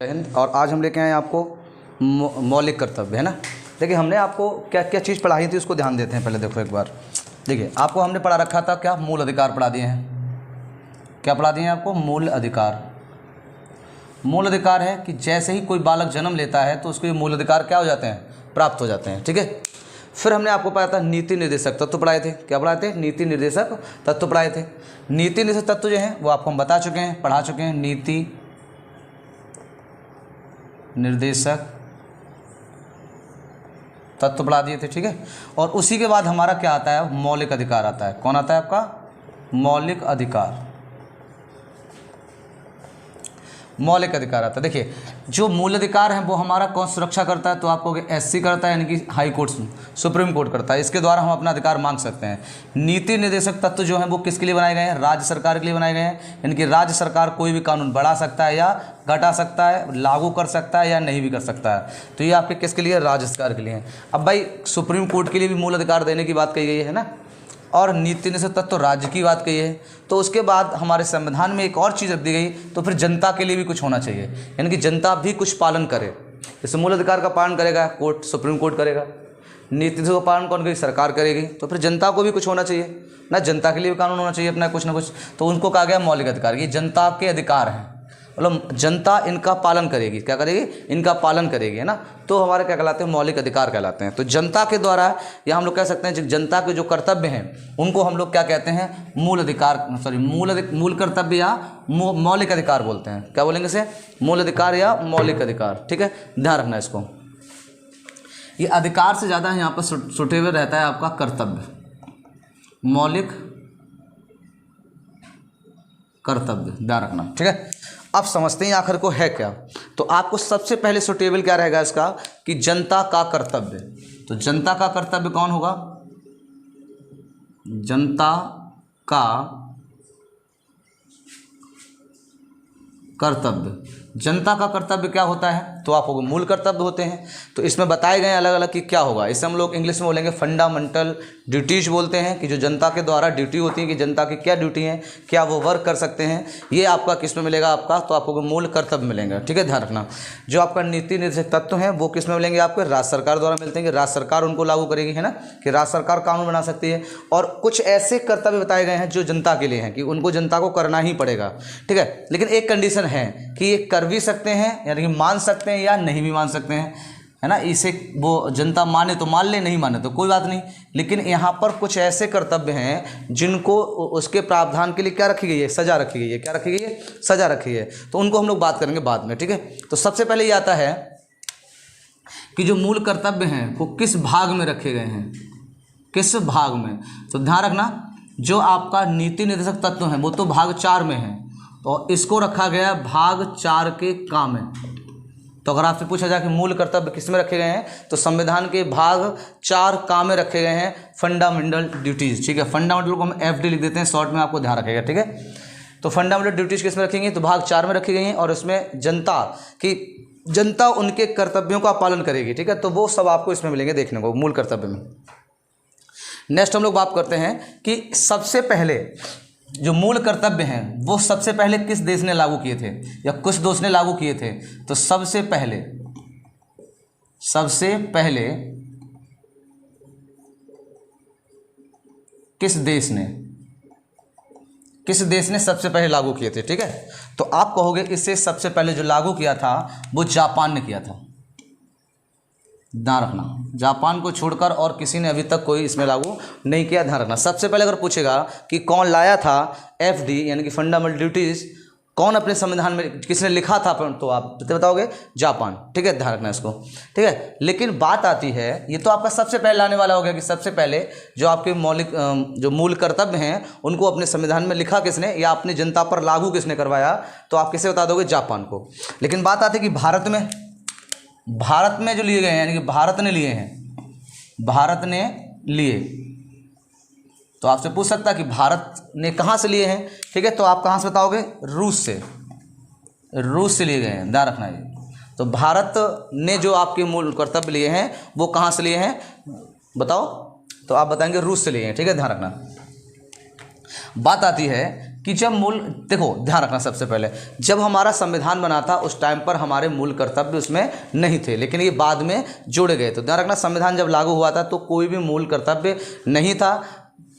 और आज हम लेके आए आपको मौलिक कर्तव्य, है ना। देखिए हमने आपको क्या क्या चीज़ पढ़ाई थी उसको ध्यान देते हैं। पहले देखो एक बार, देखिए आपको हमने पढ़ा रखा था क्या, मूल अधिकार पढ़ा दिए हैं। क्या पढ़ा दिए हैं आपको? मूल अधिकार। मूल अधिकार है कि जैसे ही कोई बालक जन्म लेता है तो उसको ये मूल अधिकार क्या हो जाते हैं, प्राप्त हो जाते हैं। ठीक है। फिर हमने आपको पढ़ाया था नीति निर्देशक तत्व पढ़ाए थे। क्या पढ़ाए थे? नीति निर्देशक तत्व पढ़ाए थे। नीति निर्देशक तत्व जो हैं वो आपको हम बता चुके हैं, पढ़ा चुके हैं। नीति निर्देशक तत्व पढ़ा दिए थे। ठीक है। और उसी के बाद हमारा क्या आता है? मौलिक अधिकार आता है। कौन आता है आपका? मौलिक अधिकार। मौलिक अधिकार आता है। देखिए जो मूल अधिकार है वो हमारा कौन सुरक्षा करता है? तो आपको एससी करता है, यानी कि हाई कोर्ट, सुप्रीम कोर्ट करता है। इसके द्वारा हम अपना अधिकार मांग सकते हैं। नीति निर्देशक तत्व जो है वो किसके लिए बनाए गए हैं? राज्य सरकार के लिए बनाए गए हैं। यानी कि राज्य सरकार कोई भी कानून बढ़ा सकता है या घटा सकता है, लागू कर सकता है या नहीं भी कर सकता है। तो ये आपके किसके लिए? राज्य सरकार के लिए है। अब भाई सुप्रीम कोर्ट के लिए भी मूल अधिकार देने की बात कही गई है ना, और नीति निर्देशक तत्व राज्य की बात कही है। तो उसके बाद हमारे संविधान में एक और चीज़ रख दी गई, तो फिर जनता के लिए भी कुछ होना चाहिए, यानी कि जनता भी कुछ पालन करे। जैसे मूल अधिकार का पालन करेगा कोर्ट, सुप्रीम कोर्ट करेगा, नीति निर्देशक का पालन कौन करेगी? सरकार करेगी। तो फिर जनता को भी कुछ होना चाहिए ना, जनता के लिए भी कानून होना चाहिए अपना कुछ ना कुछ। तो उनको कहा गया मौलिक अधिकार। ये जनता के अधिकार हैं, मतलब जनता इनका पालन करेगी। क्या करेगी? इनका पालन करेगी, है ना। तो हमारे क्या कहलाते हैं? मौलिक अधिकार कहलाते हैं। तो जनता के द्वारा, या हम लोग कह सकते हैं जनता के जो कर्तव्य हैं उनको हम लोग क्या कहते हैं? मूल अधिकार, मूल कर्तव्य या मौलिक अधिकार बोलते हैं। क्या बोलेंगे इसे? मूल अधिकार या मौलिक अधिकार। ठीक है, ध्यान रखना इसको। ये अधिकार से ज़्यादा यहाँ पर सुटेबल रहता है आपका कर्तव्य, मौलिक कर्तव्य, ध्यान रखना। ठीक है। अब समझते हैं आखिर को है क्या। तो आपको सबसे पहले सुटेबल क्या रहेगा इसका, कि जनता का कर्तव्य। तो जनता का कर्तव्य कौन होगा? जनता का कर्तव्य। जनता का कर्तव्य क्या होता है? तो आपको मूल कर्तव्य होते हैं। तो इसमें बताए गए अलग अलग कि क्या होगा। इसे हम लोग इंग्लिश में बोलेंगे फंडामेंटल ड्यूटीज बोलते हैं, कि जो जनता के द्वारा ड्यूटी होती है, कि जनता की क्या ड्यूटी है, क्या वो वर्क कर सकते हैं। ये आपका किस में मिलेगा? आपका तो आपको मूल कर्तव्य मिलेंगे। ठीक है, ध्यान रखना। जो आपका नीति निर्देशक तत्व हैं वो किस में मिलेंगे? आपको राज्य सरकार द्वारा मिलते हैं, कि राज्य सरकार उनको लागू करेगी, है ना, कि राज्य सरकार कानून बना सकती है। और कुछ ऐसे कर्तव्य बताए गए हैं जो जनता के लिए हैं, कि उनको जनता को करना ही पड़ेगा। ठीक है, लेकिन एक कंडीशन है कि ये कर भी सकते हैं, यानी कि मान सकते हैं या नहीं भी मान सकते हैं, है ना। इसे वो जनता माने तो मान ले, नहीं माने तो कोई बात नहीं। लेकिन यहाँ पर कुछ ऐसे कर्तव्य हैं जिनको उसके प्रावधान के लिए क्या रखी गई है? सजा रखी गई है। क्या रखी गई है? सजा रखी है। तो उनको हम लोग बात करेंगे बाद में। ठीक है। तो सबसे पहले ये आता है कि जो मूल कर्तव्य हैं वो किस भाग में रखे गए हैं, किस भाग में। तो ध्यान रखना, जो आपका नीति निर्देशक तत्व है वो तो भाग 4 में है, और इसको रखा गया भाग 4 के का में। तो अगर आपसे पूछा जाए कि मूल कर्तव्य किस में रखे गए हैं, तो संविधान के भाग 4 का में रखे गए हैं, फंडामेंटल ड्यूटीज। ठीक है, फंडामेंटल को हम FD लिख देते हैं शॉर्ट में, आपको ध्यान रखेगा। ठीक है। तो फंडामेंटल ड्यूटीज किस में रखेंगे? तो भाग 4 में रखी गई हैं, और उसमें जनता उनके कर्तव्यों का पालन करेगी। ठीक है, तो वो सब आपको इसमें मिलेंगे देखने को, मूल कर्तव्य में। नेक्स्ट हम लोग बात करते हैं कि सबसे पहले जो मूल कर्तव्य हैं वो सबसे पहले किस देश ने लागू किए थे, या कुछ देश ने लागू किए थे। तो सबसे पहले किस देश ने सबसे पहले लागू किए थे? ठीक है। तो आप कहोगे इससे सबसे पहले जो लागू किया था वो जापान ने किया था। ध्यान रखना, जापान को छोड़कर और किसी ने अभी तक कोई इसमें लागू नहीं किया। ध्यान रखना, सबसे पहले अगर पूछेगा कि कौन लाया था FD यानी कि फंडामेंटल ड्यूटीज, कौन अपने संविधान में, किसने लिखा था, तो आप बताओगे जापान। ठीक है, ध्यान रखना इसको। ठीक है। लेकिन बात आती है, ये तो आपका सबसे पहले लाने वाला हो गया कि सबसे पहले जो आपके जो मूल कर्तव्य हैं उनको अपने संविधान में लिखा किसने, या अपनी जनता पर लागू किसने करवाया, तो आप किसे बता दोगे? जापान को। लेकिन बात आती है कि भारत में जो लिए गए हैं, यानी कि भारत ने लिए, तो आपसे पूछ सकता है कि भारत ने कहाँ से लिए हैं। ठीक है, तो आप कहाँ से बताओगे? रूस से लिए गए हैं। ध्यान रखना ये। तो भारत ने जो आपके मूल कर्तव्य लिए हैं वो कहाँ से लिए हैं बताओ? तो आप बताएंगे रूस से लिए हैं। ठीक है, ध्यान रखना। बात आती है कि जब मूल, देखो ध्यान रखना सबसे पहले, जब हमारा संविधान बना था उस टाइम पर हमारे मूल कर्तव्य उसमें नहीं थे, लेकिन ये बाद में जोड़े गए। तो ध्यान रखना, संविधान जब लागू हुआ था तो कोई भी मूल कर्तव्य नहीं था।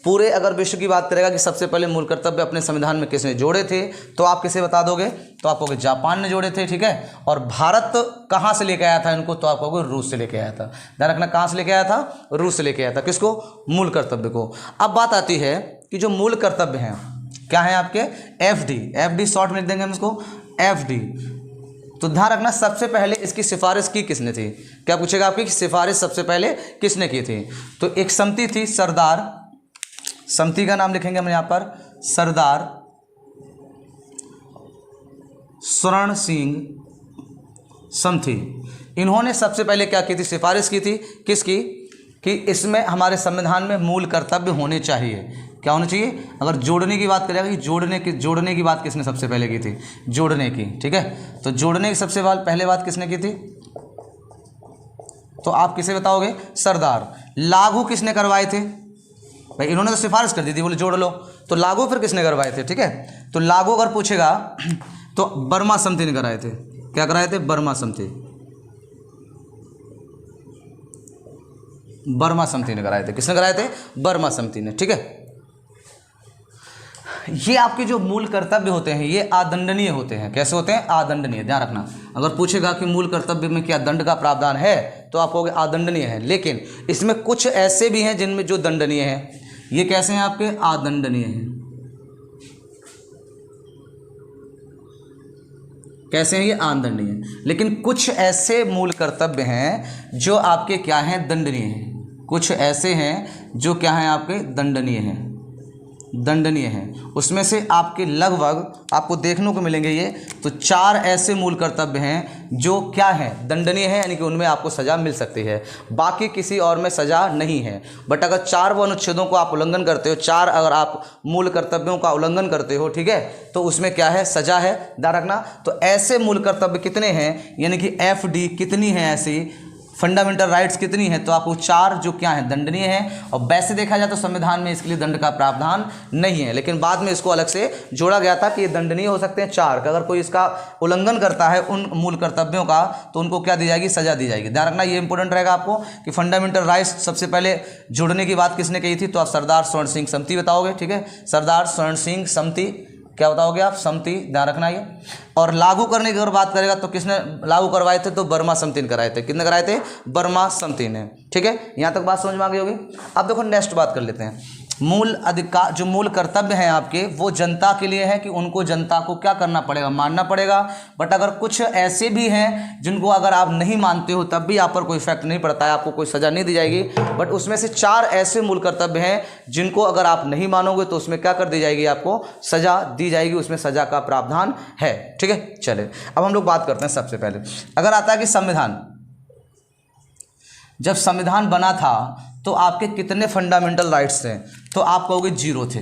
पूरे अगर विश्व की बात करेगा कि सबसे पहले मूल कर्तव्य अपने संविधान में किसने जोड़े थे, तो आप किसे बता दोगे, तो आप कहोगे जापान ने जोड़े थे, ठीक है। और भारत कहाँ से लेके आया था इनको, तो आप कहोगे रूस से लेके आया था। ध्यान रखना, कहाँ से लेके आया था, रूस से लेके आया था। किसको, मूल कर्तव्य को। अब बात आती है कि जो मूल कर्तव्य हैं क्या है आपके, एफडी शॉर्ट में लिख देंगे हम इसको, एफडी। तो ध्यान रखना, सबसे पहले इसकी सिफारिश की किसने थी, क्या पूछेगा आपकी कि सिफारिश सबसे पहले किसने की थी। तो एक समिति थी, सरदार, समिति का नाम लिखेंगे हम यहाँ पर, सरदार स्वर्ण सिंह समिति। इन्होंने सबसे पहले क्या की थी, सिफारिश की थी, किसकी, कि इसमें हमारे संविधान में मूल कर्तव्य होने चाहिए। क्या होने चाहिए, अगर जोड़ने की बात करेगा कि जोड़ने की बात किसने सबसे पहले की थी, जोड़ने की, ठीक है। तो जोड़ने की सबसे पहले बात किसने की थी, तो आप किसे बताओगे, सरदार। लागू किसने करवाए थे, भाई इन्होंने तो सिफारिश कर दी थी, बोले जोड़ लो, तो लागू फिर किसने करवाए थे, ठीक है। तो लागू अगर पूछेगा तो बर्मा समिति ने कराए थे। क्या कराए थे, बर्मा समिति, बर्मा समिति ने कराए थे। किसने कराए थे, बर्मा समिति ने, ठीक है। ये आपके जो मूल कर्तव्य होते हैं ये आदंडनीय होते हैं। कैसे होते हैं, आदंडनीय। ध्यान रखना, अगर पूछेगा कि मूल कर्तव्य में क्या दंड का प्रावधान है, तो आप कहोगे आदंडनीय है, लेकिन इसमें कुछ ऐसे भी हैं जिनमें जो दंडनीय है। ये कैसे हैं आपके, आदंडनीय हैं। कैसे हैं ये, आदंडनीय। लेकिन कुछ ऐसे मूल कर्तव्य हैं जो आपके क्या हैं, दंडनीय हैं। कुछ ऐसे हैं जो क्या हैं आपके, दंडनीय हैं, दंडनीय हैं। उसमें से आपके लगभग आपको देखने को मिलेंगे ये, तो 4 ऐसे मूल कर्तव्य हैं जो क्या हैं, दंडनीय हैं, यानी कि उनमें आपको सज़ा मिल सकती है, बाकी किसी और में सज़ा नहीं है। बट अगर 4 वो अनुच्छेदों को आप उल्लंघन करते हो, 4 अगर आप मूल कर्तव्यों का उल्लंघन करते हो, ठीक है, तो उसमें क्या है, सज़ा है। ध्यान रखना, तो ऐसे मूल कर्तव्य कितने हैं, यानी कि एफडी कितनी है, ऐसी फंडामेंटल राइट्स कितनी है, तो आपको 4 जो क्या है, दंडनीय है। और वैसे देखा जाए तो संविधान में इसके लिए दंड का प्रावधान नहीं है, लेकिन बाद में इसको अलग से जोड़ा गया था कि ये दंडनीय हो सकते हैं 4 का। अगर कोई इसका उल्लंघन करता है उन मूल कर्तव्यों का, तो उनको क्या दी जाएगी, सजा दी जाएगी। ध्यान रखना, ये इंपॉर्टेंट रहेगा आपको कि फंडामेंटल राइट्स सबसे पहले जोड़ने की बात किसने कही थी, तो आप सरदार स्वर्ण सिंह समिति बताओगे, ठीक है। सरदार स्वर्ण सिंह समिति क्या बताओगे आप, समिति। ध्यान रखना ये। और लागू करने की अगर बात करेगा तो किसने लागू करवाए थे, तो बर्मा समिति ने कराए थे। किसने कराए थे, बर्मा समिति ने, ठीक है। यहाँ तक बात समझ में आ गई होगी। अब देखो नेक्स्ट बात कर लेते हैं। मूल अधिकार, जो मूल कर्तव्य हैं आपके, वो जनता के लिए है कि उनको जनता को क्या करना पड़ेगा, मानना पड़ेगा। बट अगर कुछ ऐसे भी हैं जिनको अगर आप नहीं मानते हो तब भी आप पर कोई इफेक्ट नहीं पड़ता है, आपको कोई सज़ा नहीं दी जाएगी। बट उसमें से 4 ऐसे मूल कर्तव्य हैं जिनको अगर आप नहीं मानोगे तो उसमें क्या कर दी जाएगी, आपको सज़ा दी जाएगी, उसमें सज़ा का प्रावधान है, ठीक है। चले अब हम लोग बात करते हैं। सबसे पहले अगर आता है कि संविधान, जब संविधान बना था तो आपके कितने फंडामेंटल राइट्स थे, तो आप कहोगे 0 थे।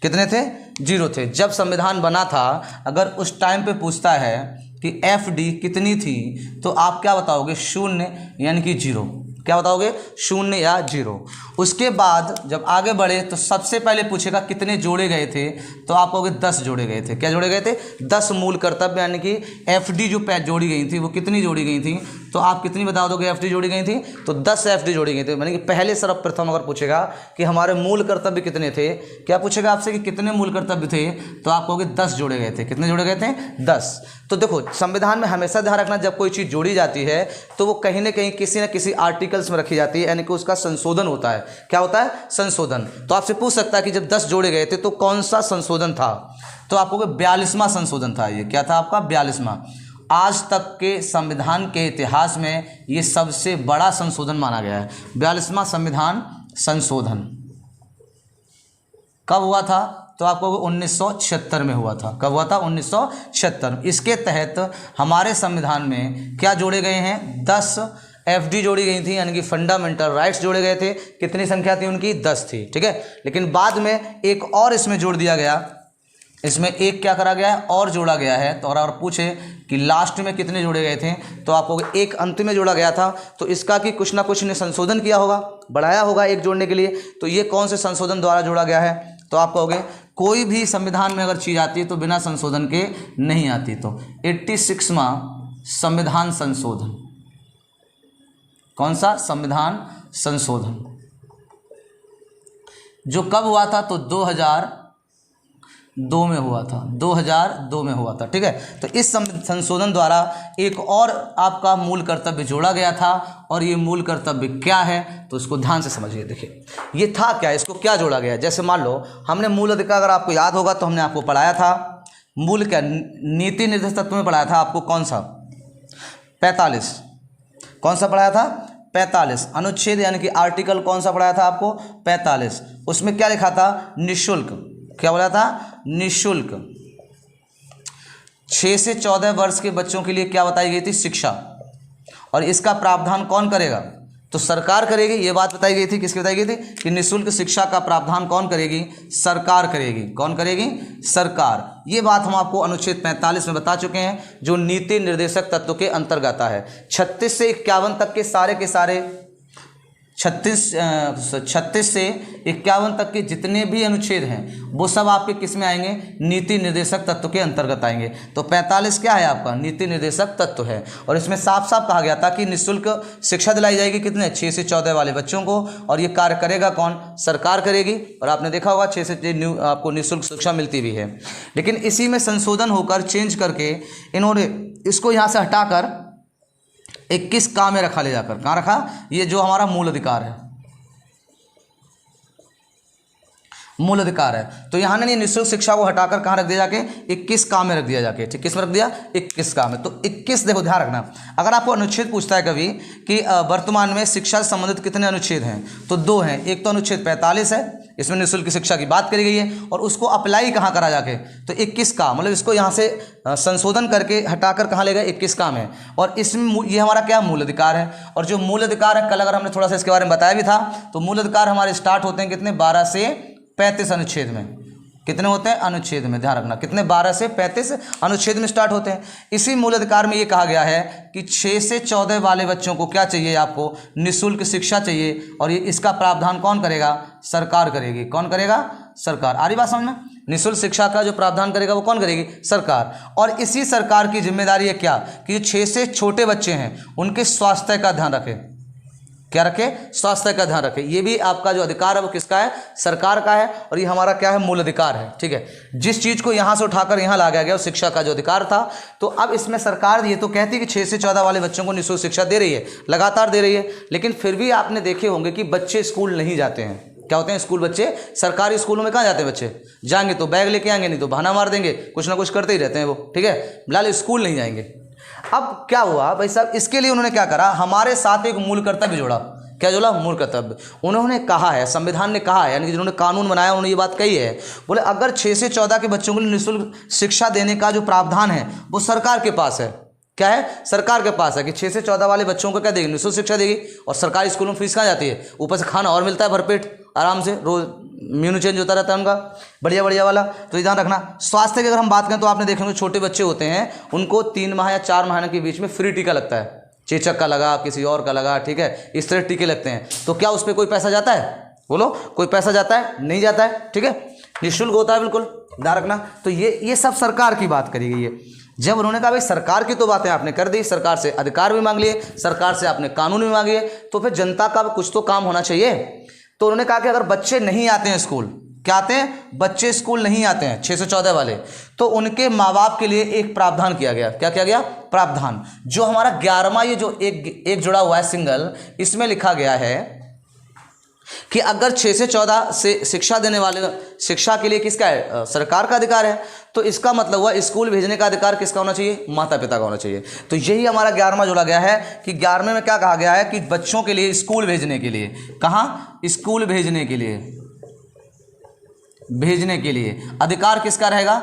कितने थे, 0 थे। जब संविधान बना था, अगर उस टाइम पे पूछता है कि एफडी कितनी थी, तो आप क्या बताओगे, 0 यानी कि 0। क्या बताओगे, 0 या 0। उसके बाद जब आगे बढ़े तो सबसे पहले पूछेगा कितने जोड़े गए थे, तो आप कहोगे 10 जोड़े गए थे। क्या जोड़े गए थे, 10 मूल कर्तव्य, यानी कि एफडी जो जोड़ी गई थी वो कितनी जोड़ी गई थी, तो आप कितनी बता दोगे एफडी जोड़ी गई थी, तो 10 एफडी जोड़ी गई थी। यानी कि पहले सर्वप्रथम अगर पूछेगा कि हमारे मूल कर्तव्य कितने थे, क्या पूछेगा आपसे कि कितने मूल कर्तव्य थे, तो आप कहोगे 10 जोड़े गए थे। कितने जोड़े गए थे, 10। तो देखो संविधान में हमेशा ध्यान रखना, जब कोई चीज़ जोड़ी जाती है तो वो कहीं ना कहीं किसी न किसी आर्टिकल्स में रखी जाती है, यानी कि उसका संशोधन होता है। क्या होता है, संशोधन। तो आपसे पूछ सकता है कि जब 10 जोड़े गए थे तो कौन सा संशोधन था, तो आपको 42वां संशोधन था। ये क्या था आपका, 42वां। आज तक के संविधान के इतिहास में ये सबसे बड़ा संशोधन माना गया है। 42वां संविधान संशोधन कब हुआ था, तो आपको 1976 में हुआ था। कब हुआ था, 1976। इसके तहत हमारे संविधान में क्या जोड़े गए हैं, 10 एफडी जोड़ी गई थी, यानी कि फंडामेंटल राइट्स जोड़े गए थे। कितनी संख्या थी उनकी, 10 थी, ठीक है। लेकिन बाद में एक और इसमें जोड़ दिया गया, इसमें एक क्या करा गया है, और जोड़ा गया है। तो अगर पूछे कि लास्ट में कितने जोड़े गए थे, तो आपको एक अंत में जोड़ा गया था। तो इसका कि कुछ ना कुछ ने संशोधन किया होगा, बढ़ाया होगा एक जोड़ने के लिए। तो ये कौन से संशोधन द्वारा जोड़ा गया है, तो आप कहोगे कोई भी संविधान में अगर चीज़ आती है तो बिना संशोधन के नहीं आती। तो 86वां संविधान संशोधन, कौन सा? संविधान संशोधन, जो कब हुआ था? तो 2002 में हुआ था, 2002 में हुआ था। ठीक है, तो इस संशोधन द्वारा एक और आपका मूल कर्तव्य जोड़ा गया था, और ये मूल कर्तव्य क्या है तो इसको ध्यान से समझिए। देखिए ये था क्या, इसको क्या जोड़ा गया। जैसे मान लो हमने मूल अधिकार, अगर आपको याद होगा तो हमने आपको पढ़ाया था मूल क्या, नीति निर्देशक तत्व में पढ़ाया था आपको, कौन सा? 45। कौन सा पढ़ाया था? 45। अनुच्छेद यानी कि आर्टिकल कौन सा पढ़ाया था आपको? 45। उसमें क्या लिखा था? निःशुल्क। क्या बोला था? निःशुल्क 6 से 14 वर्ष के बच्चों के लिए क्या बताई गई थी? शिक्षा। और इसका प्रावधान कौन करेगा? तो सरकार करेगी। ये बात बताई गई थी, किसकी बताई गई थी? कि निःशुल्क शिक्षा का प्रावधान कौन करेगी? सरकार करेगी। कौन करेगी? सरकार। ये बात हम आपको अनुच्छेद 45 में बता चुके हैं, जो नीति निर्देशक तत्व के अंतर्गत है। 36 से 51 तक के सारे 36 से 51 तक के जितने भी अनुच्छेद हैं वो सब आपके किस में आएंगे? नीति निर्देशक तत्व के अंतर्गत आएंगे। तो 45 क्या है आपका? नीति निर्देशक तत्व है। और इसमें साफ साफ कहा गया था कि निःशुल्क शिक्षा दिलाई जाएगी कितने? 6 से 14 वाले बच्चों को। और ये कार्य करेगा कौन? सरकार करेगी। और आपने देखा होगा 6 से आपको निःशुल्क शिक्षा मिलती भी है। लेकिन इसी में संशोधन होकर चेंज करके इन्होंने इसको यहाँ से हटाकर 21 का में रखा, ले जाकर कहाँ रखा? ये जो हमारा मूल अधिकार है, मूल अधिकार है, तो यहाँ ने निःशुल्क शिक्षा को हटाकर कहाँ रख दिया? जाके 21 का में रख दिया जाके। ठीक, किस में रख दिया? 21 का में। तो 21, देखो ध्यान रखना, अगर आपको अनुच्छेद पूछता है कभी कि वर्तमान में शिक्षा से संबंधित कितने अनुच्छेद हैं, तो 2 हैं। एक तो अनुच्छेद 45 है, इसमें निःशुल्क शिक्षा की बात करी गई है, और उसको अप्लाई कहाँ करा जाके? तो 21 का, मतलब इसको यहाँ से संशोधन करके हटाकर कहाँ ले गए? 21 का में। और इसमें ये हमारा क्या? मूल अधिकार है। और जो मूल अधिकार है, कल अगर हमने थोड़ा सा इसके बारे में बताया भी था, तो मूल अधिकार हमारे स्टार्ट होते हैं कितने? 12 से 35 अनुच्छेद में। कितने होते हैं? अनुच्छेद में, ध्यान रखना, कितने? 12 से 35 अनुच्छेद में स्टार्ट होते हैं। इसी मूल अधिकार में ये कहा गया है कि 6 से 14 वाले बच्चों को क्या चाहिए? आपको निःशुल्क शिक्षा चाहिए। और ये इसका प्रावधान कौन करेगा? सरकार करेगी। कौन करेगा? सरकार। आ रही बात समझ में? निःशुल्क शिक्षा का जो प्रावधान करेगा वो कौन करेगी? सरकार। और इसी सरकार की जिम्मेदारी है क्या? कि जो 6 से छोटे बच्चे हैं उनके स्वास्थ्य का ध्यान रखें। क्या रखे? स्वास्थ्य का ध्यान रखे। ये भी आपका जो अधिकार है वो किसका है? सरकार का है। और ये हमारा क्या है? मूल अधिकार है। ठीक है, जिस चीज़ को यहाँ से उठाकर यहाँ ला गया वो शिक्षा का जो अधिकार था। तो अब इसमें सरकार ये तो कहती है कि 6 से 14 वाले बच्चों को निःशुल्क शिक्षा दे रही है, लगातार दे रही है, लेकिन फिर भी आपने देखे होंगे कि बच्चे स्कूल नहीं जाते हैं। क्या होते हैं? स्कूल बच्चे सरकारी स्कूलों में कहाँ जाते हैं? बच्चे जाएंगे तो बैग लेके आएंगे, नहीं तो बहाना मार देंगे, कुछ ना कुछ करते ही रहते हैं वो। ठीक है, फिलहाल स्कूल नहीं जाएंगे। अब क्या हुआ भाई साहब? इसके लिए उन्होंने क्या करा? हमारे साथ एक मूल कर्तव्य जोड़ा। क्या जोड़ा? मूल कर्तव्य। उन्होंने कहा है, संविधान ने कहा है, यानी कि जिन्होंने कानून बनाया उन्होंने ये बात कही है, बोले अगर 6 से 14 के बच्चों को निःशुल्क शिक्षा देने का जो प्रावधान है वो सरकार के पास है। क्या है? सरकार के पास है कि 6 से 14 वाले बच्चों को क्या देगी? निःशुल्क शिक्षा देगी। और सरकारी स्कूलों में फीस कहाँ जाती है? ऊपर से खाना और मिलता है भरपेट, आराम से, रोज मेनू चेंज होता रहता है उनका, बढ़िया बढ़िया वाला। तो ध्यान रखना। स्वास्थ्य की अगर हम बात करें तो आपने देखेंगे छोटे बच्चे होते हैं उनको 3 माह या 4 महीने के बीच में फ्री टीका लगता है। चेचक का लगा, किसी और का लगा, ठीक है, इस तरह टीके लगते हैं। तो क्या उस पर कोई पैसा जाता है? बोलो, कोई पैसा जाता है? नहीं जाता है। ठीक है, निःशुल्क होता है, बिल्कुल ध्यान रखना। तो ये सब सरकार की बात करी गई है। जब उन्होंने कहा भाई सरकार की तो बातें आपने कर दी, सरकार से अधिकार भी मांग लिए, सरकार से आपने कानून भी मांगे, तो फिर जनता का कुछ तो काम होना चाहिए। तो उन्होंने कहा कि अगर बच्चे नहीं आते हैं स्कूल, क्या आते हैं? बच्चे स्कूल नहीं आते हैं 6 से 14 वाले, तो उनके माँ बाप के लिए एक प्रावधान किया गया। क्या किया गया? प्रावधान। जो हमारा 11वां ये जो एक जुड़ा हुआ है सिंगल, इसमें लिखा गया है कि अगर 6 से 14 से शिक्षा देने वाले, शिक्षा के लिए किसका है? सरकार का अधिकार है। तो इसका मतलब हुआ स्कूल भेजने का अधिकार किसका होना चाहिए? माता पिता का होना चाहिए। तो यही हमारा 11वां जोड़ा गया है कि 11वें में क्या कहा गया है कि बच्चों के लिए स्कूल भेजने के लिए, कहाँ? स्कूल भेजने के लिए, भेजने के लिए अधिकार किसका रहेगा?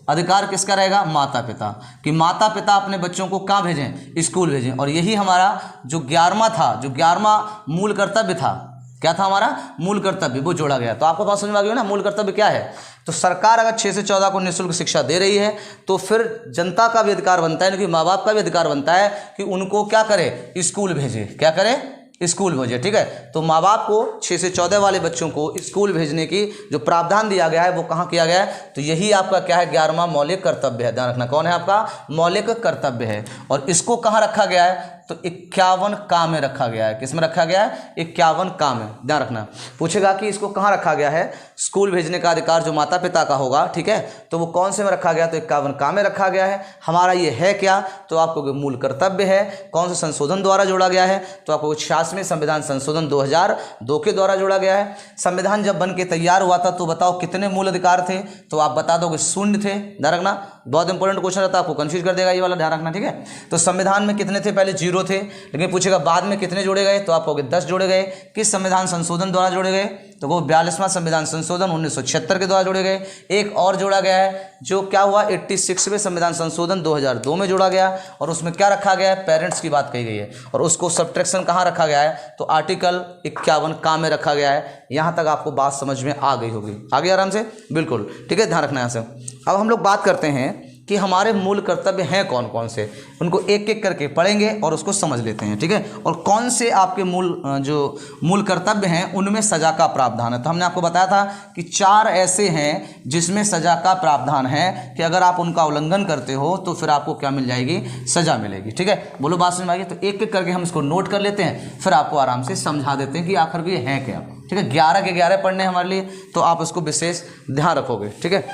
अधिकार किसका रहेगा? माता पिता। कि माता पिता अपने बच्चों को कहाँ भेजें? स्कूल भेजें। और यही हमारा जो 11वां था, जो 11वां मूल कर्तव्य था, क्या था हमारा? मूल कर्तव्य, वो जोड़ा गया। तो आपको बात समझ में आ गई ना मूल कर्तव्य क्या है? तो सरकार अगर 6 से 14 को निःशुल्क शिक्षा दे रही है तो फिर जनता का भी अधिकार बनता है, क्योंकि माँ बाप का भी अधिकार बनता है कि उनको क्या करे? स्कूल भेजे। क्या करे? स्कूल भेजे। ठीक है, तो माँ बाप को 6 से 14 वाले बच्चों को स्कूल भेजने की जो प्रावधान दिया गया है वो कहाँ किया गया है, तो यही आपका क्या है, 11वां मौलिक कर्तव्य है। ध्यान रखना कौन है आपका, मौलिक कर्तव्य है। और इसको कहाँ रखा गया है, तो 51 का में रखा गया है। किस में रखा गया है, 51 का में। ध्यान रखना, पूछेगा कि इसको कहाँ रखा गया है, स्कूल भेजने का अधिकार जो माता पिता का होगा, ठीक है, तो वो कौन से में रखा गया, तो 51 का में रखा गया है। हमारा ये है क्या, तो आपको मूल कर्तव्य है। कौन से संशोधन द्वारा जोड़ा गया है, तो आपको 86वें संविधान संशोधन 2002 के द्वारा जोड़ा गया है। संविधान जब बन के तैयार हुआ था तो बताओ कितने मूल अधिकार थे, तो आप बता दोगे 0 थे। ध्यान रखना, बहुत इंपॉर्टेंट क्वेश्चन रहता है, आपको कंफ्यूज कर देगा ये वाला, ध्यान रखना। ठीक है, तो संविधान में कितने थे, पहले 0 थे, लेकिन पूछेगा बाद में कितने जोड़े गए, तो आप कहोगे 10 जोड़े गए। किस संविधान संशोधन द्वारा जोड़े गए, तो वो 42वां संविधान संशोधन 1976 के द्वारा जोड़े गए। एक और जोड़ा गया है, जो क्या हुआ, 86वें संविधान संशोधन 2002 में जोड़ा गया, और उसमें क्या रखा गया है, पेरेंट्स की बात कही गई है, और उसको सब्ट्रैक्शन कहाँ रखा गया है, तो आर्टिकल 51 का में रखा गया है। यहाँ तक आपको बात समझ में आ गई होगी, आगे आराम से, बिल्कुल ठीक है, ध्यान रखना यहाँ से। अब हम लोग बात करते हैं कि हमारे मूल कर्तव्य हैं कौन कौन से, उनको एक एक करके पढ़ेंगे और उसको समझ लेते हैं। ठीक है, और कौन से आपके मूल कर्तव्य हैं उनमें सजा का प्रावधान है। तो हमने आपको बताया था कि 4 ऐसे हैं जिसमें सजा का प्रावधान है कि अगर आप उनका उल्लंघन करते हो तो फिर आपको क्या मिल जाएगी, सजा मिलेगी। ठीक है, बोलो बात समझ में आएगी। तो एक एक करके हम इसको नोट कर लेते हैं, फिर आपको आराम से समझा देते हैं कि आखिर ये है क्या। ठीक है, 11 के 11 पढ़ने हमारे लिए, तो आप उसको विशेष ध्यान रखोगे। ठीक है,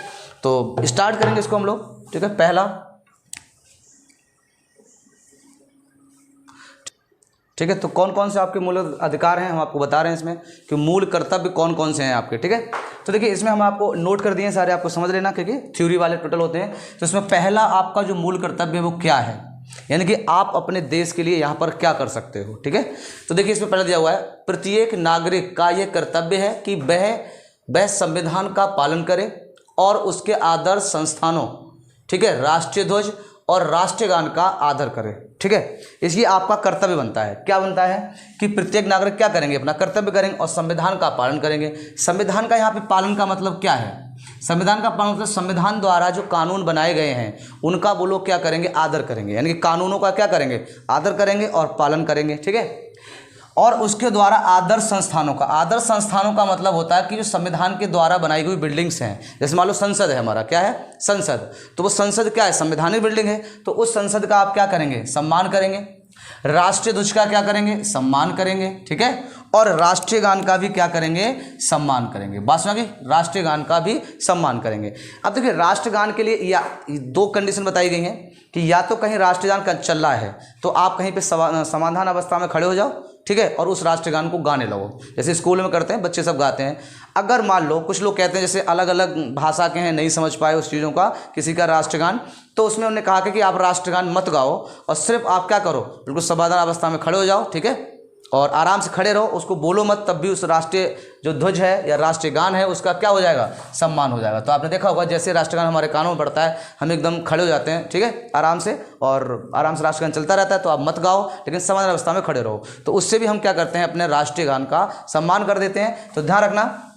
तो स्टार्ट करेंगे इसको हम लोग। ठीक है, पहला, ठीक है, तो कौन कौन से आपके मूल अधिकार हैं हम आपको बता रहे हैं इसमें कि मूल कर्तव्य कौन कौन से हैं आपके। ठीक है, तो देखिए इसमें हम आपको नोट कर दिए हैं सारे, आपको समझ लेना क्योंकि थ्योरी वाले टोटल होते हैं। तो इसमें पहला आपका जो मूल कर्तव्य है वो क्या है, यानी कि आप अपने देश के लिए यहाँ पर क्या कर सकते हो। ठीक है, तो देखिए इसमें पहले दिया हुआ है, प्रत्येक नागरिक का यह कर्तव्य है कि वह संविधान का पालन करे और उसके आदर्श संस्थानों, ठीक है, राष्ट्रीय ध्वज और राष्ट्रगान का आदर करें। ठीक है, इसलिए आपका कर्तव्य बनता है, क्या बनता है कि प्रत्येक नागरिक क्या करेंगे, अपना कर्तव्य करेंगे और संविधान का पालन करेंगे। संविधान का यहाँ पे पालन का मतलब क्या है, संविधान का पालन मतलब संविधान द्वारा जो कानून बनाए गए हैं उनका वो लोग क्या करेंगे, आदर करेंगे, यानी कि कानूनों का क्या करेंगे, आदर करेंगे और पालन करेंगे। ठीक है, और उसके द्वारा आदर्श संस्थानों का, आदर्श संस्थानों का मतलब होता है कि जो संविधान के द्वारा बनाई गई बिल्डिंग्स हैं, जैसे मान लो संसद है हमारा, क्या है, संसद, तो वो संसद क्या है, संवैधानिक बिल्डिंग है, तो उस संसद का आप क्या करेंगे, सम्मान करेंगे। राष्ट्रीय ध्वज का क्या करेंगे, सम्मान करेंगे। ठीक है, और राष्ट्रीय गान का भी क्या करेंगे, सम्मान करेंगे। बात सुना, राष्ट्रीय गान का भी सम्मान करेंगे। अब देखिए राष्ट्रगान के लिए या 2 कंडीशन बताई गई हैं कि या तो कहीं राष्ट्रगान का चल रहा है तो आप कहीं पे समाधान अवस्था में खड़े हो जाओ, ठीक है, और उस राष्ट्रगान को गाने लगो, जैसे स्कूल में करते हैं बच्चे सब गाते हैं। अगर मान लो कुछ लोग कहते हैं जैसे अलग अलग भाषा के हैं, नहीं समझ पाए उस चीज़ों का, किसी का राष्ट्रगान, तो उसमें उन्होंने कहा कि आप राष्ट्रगान मत गाओ और सिर्फ आप क्या करो, बिल्कुल समाधान अवस्था में खड़े हो जाओ। ठीक है, और आराम से खड़े रहो, उसको बोलो मत, तब भी उस राष्ट्रीय जो ध्वज है या राष्ट्रीय गान है उसका क्या हो जाएगा, सम्मान हो जाएगा। तो आपने देखा होगा जैसे राष्ट्रगान हमारे कानों में पड़ता है हम एकदम खड़े हो जाते हैं, ठीक है, आराम से, और आराम से राष्ट्रगान चलता रहता है, तो आप मत गाओ लेकिन समाधान अवस्था में खड़े रहो। तो उससे भी हम क्या करते हैं, अपने राष्ट्रीय गान का सम्मान कर देते हैं। तो ध्यान रखना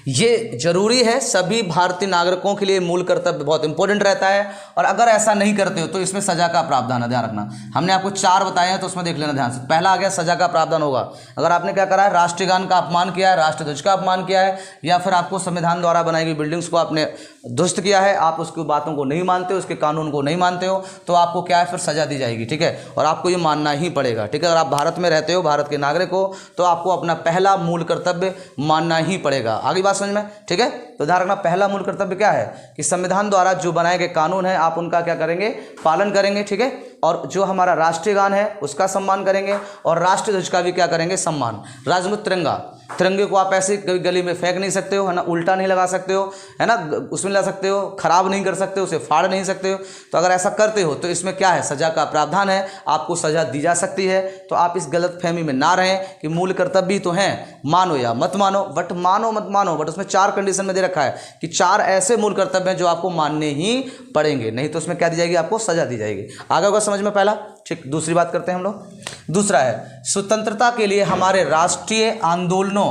ये जरूरी है, सभी भारतीय नागरिकों के लिए मूल कर्तव्य बहुत इंपॉर्टेंट रहता है, और अगर ऐसा नहीं करते हो तो इसमें सजा का प्रावधान है। ध्यान रखना, हमने आपको 4 बताए हैं तो उसमें देख लेना ध्यान से। पहला आ गया सजा का प्रावधान होगा, अगर आपने क्या करा है, राष्ट्रीय गान का अपमान किया है, राष्ट्रीय ध्वज का अपमान किया है, या फिर आपको संविधान द्वारा बनाई गई बिल्डिंग्स को आपने ध्वस्त किया है, आप उसकी बातों को नहीं मानते हो, उसके कानून को नहीं मानते हो, तो आपको क्या है, फिर सजा दी जाएगी। ठीक है, और आपको ये मानना ही पड़ेगा। ठीक है, अगर आप भारत में रहते हो, भारत के नागरिक हो, तो आपको अपना पहला मूल कर्तव्य मानना ही पड़ेगा। आगे बात समझ में, ठीक है, तो ध्यान रखना पहला मूल कर्तव्य क्या है कि संविधान द्वारा जो बनाए गए कानून है आप उनका क्या करेंगे, पालन करेंगे। ठीक है, और जो हमारा राष्ट्रीय गान है उसका सम्मान करेंगे, और राष्ट्रीय ध्वज का भी क्या करेंगे, सम्मान। राजमुद्र तिरंगा, तिरंगे को आप ऐसे गली में फेंक नहीं सकते हो, है ना, उल्टा नहीं लगा सकते हो, है ना, उसमें ला सकते हो, खराब नहीं कर सकते हो, उसे फाड़ नहीं सकते हो। तो अगर ऐसा करते हो तो इसमें क्या है, सजा का प्रावधान है, आपको सजा दी जा सकती है। तो आप इस गलत फहमी में ना रहें कि मूल कर्तव्य तो हैं, मानो या मत मानो, बट मानो मत मानो, बट उसमें 4 कंडीशन में दे रखा है कि 4 ऐसे मूल कर्तव्य हैं जो आपको मानने ही पड़ेंगे, नहीं तो उसमें क्या दी जाएगी, आपको सजा दी जाएगी। आगे होगा समझ में पहला। ठीक, दूसरी बात करते हैं हम लोग। दूसरा है स्वतंत्रता के लिए हमारे राष्ट्रीय आंदोलनों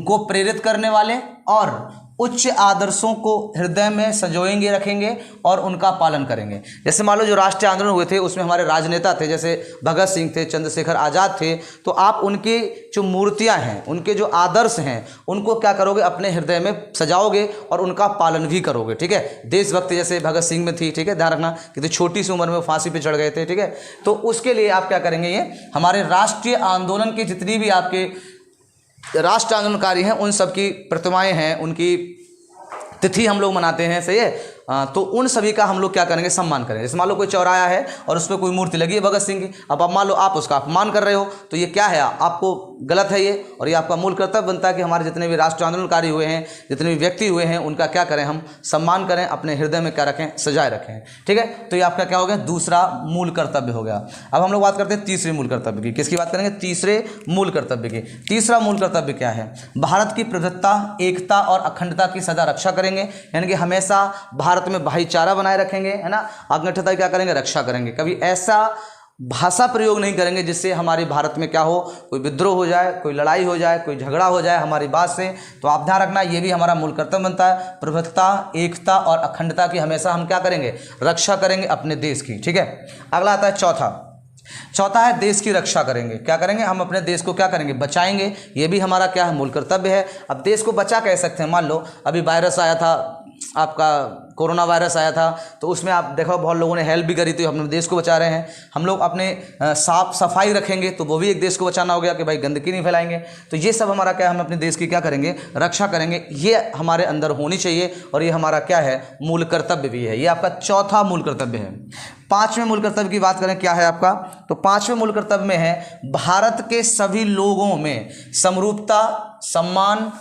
को प्रेरित करने वाले और उच्च आदर्शों को हृदय में संजोएंगे, रखेंगे और उनका पालन करेंगे। जैसे मान लो जो राष्ट्रीय आंदोलन हुए थे उसमें हमारे राजनेता थे, जैसे भगत सिंह थे, चंद्रशेखर आज़ाद थे, तो आप उनकी जो मूर्तियां हैं, उनके जो आदर्श हैं, उनको क्या करोगे, अपने हृदय में सजाओगे और उनका पालन भी करोगे। ठीक है, देशभक्ति जैसे भगत सिंह में थी, ठीक है, ध्यान रखना कि छोटी सी उम्र में फांसी पे चढ़ गए थे। ठीक है, तो उसके लिए आप क्या करेंगे, ये हमारे राष्ट्रीय आंदोलन की जितनी भी आपके राष्ट्र आंदोलनकारी हैं उन सब की प्रतिमाएं हैं, उनकी तिथि हम लोग मनाते हैं, सही है। तो उन सभी का हम लोग क्या करेंगे, सम्मान करेंगे। जैसे मान लो कोई चौराया है और उस पर कोई मूर्ति लगी है भगत सिंह की, अब मान लो आप उसका अपमान कर रहे हो, तो ये क्या है, आपको गलत है ये, और ये आपका मूल कर्तव्य बनता है कि हमारे जितने भी राष्ट्र आंदोलनकारी हुए हैं, जितने भी व्यक्ति हुए हैं, उनका क्या करें, हम सम्मान करें, अपने हृदय में क्या रखें, सजाए रखें। ठीक है, तो ये आपका क्या हो गया, दूसरा मूल कर्तव्य हो गया। अब हम लोग बात करते हैं तीसरे मूल कर्तव्य की। किसकी बात करेंगे, तीसरे मूल कर्तव्य की। तीसरा मूल कर्तव्य क्या है, भारत की प्रभुत्ता, एकता और अखंडता की सदा रक्षा करेंगे, यानी कि हमेशा भारत में भाईचारा बनाए रखेंगे, है ना, अखंडता क्या करेंगे, रक्षा करेंगे। कभी ऐसा भाषा प्रयोग नहीं करेंगे जिससे हमारे भारत में क्या हो, कोई विद्रोह हो जाए, कोई लड़ाई हो जाए, कोई झगड़ा हो जाए हमारी बात से। तो आप ध्यान रखना, ये भी हमारा मूल कर्तव्य बनता है। प्रभुत्ता, एकता और अखंडता की हमेशा हम क्या करेंगे, रक्षा करेंगे अपने देश की। ठीक है, अगला आता है चौथा है देश की रक्षा करेंगे। क्या करेंगे, हम अपने देश को क्या करेंगे, बचाएंगे। ये भी हमारा क्या है, मूल कर्तव्य है। अब देश को बचा कह सकते हैं, मान लो अभी वायरस आया था, आपका कोरोना वायरस आया था, तो उसमें आप देखो बहुत लोगों ने हेल्प भी करी, तो अपने देश को बचा रहे हैं। हम लोग अपने साफ सफाई रखेंगे तो वो भी एक देश को बचाना हो गया कि भाई गंदगी नहीं फैलाएंगे। तो ये सब हमारा क्या है, हम अपने देश की क्या करेंगे, रक्षा करेंगे। ये हमारे अंदर होनी चाहिए और ये हमारा क्या है, मूल कर्तव्य भी है। ये आपका चौथा मूल कर्तव्य है। पांचवें मूल कर्तव्य की बात करें, क्या है आपका, तो पांचवें मूल कर्तव्य में है भारत के सभी लोगों में समरूपता, सम्मान,